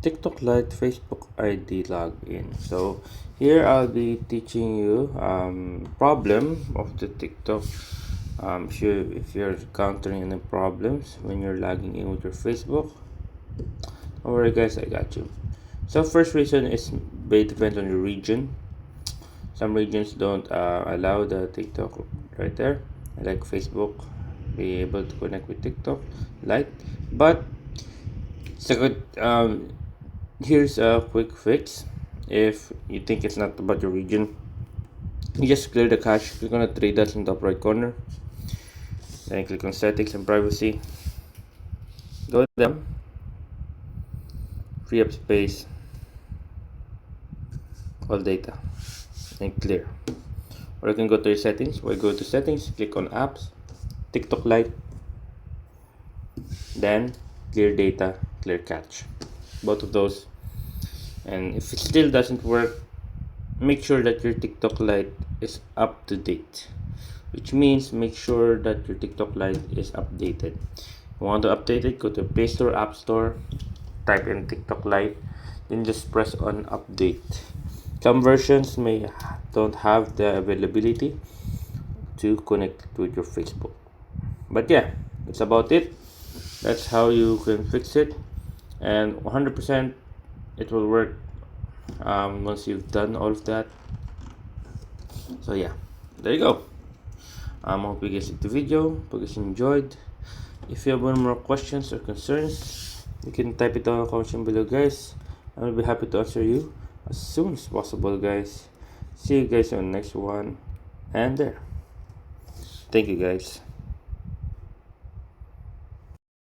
TikTok Lite Facebook ID login. So here I'll be teaching you problem of the TikTok. If you're encountering any problems when you're logging in with your Facebook, don't worry guys, I got you. So first reason is may depend on your region. Some regions don't allow the TikTok right there, like Facebook, be able to connect with TikTok Lite. But second, here's a quick fix. If you think it's not about your region, you just clear the cache. Click on the three dots in the top right corner, then click on settings and privacy. Go down, free up space, all data, and clear. Or you can go to your settings. Or go to settings, click on apps, TikTok Lite, then clear data, clear cache. Both of those. And if it still doesn't work, make sure that your TikTok Lite is up to date, which means make sure that your TikTok Lite is updated. You want to update it, go to Play Store, App Store, type in TikTok Lite, then just press on update. Some versions don't have the availability to connect with your Facebook. But yeah, that's about it. That's how you can fix it, and 100% it will work once you've done all of that. So yeah, there you go. I hope you guys liked the video, hope you guys enjoyed. If you have any more questions or concerns, you can type it down in the comment section below guys. I will be happy to answer you as soon as possible guys. See you guys on the next one, and there. Thank you guys.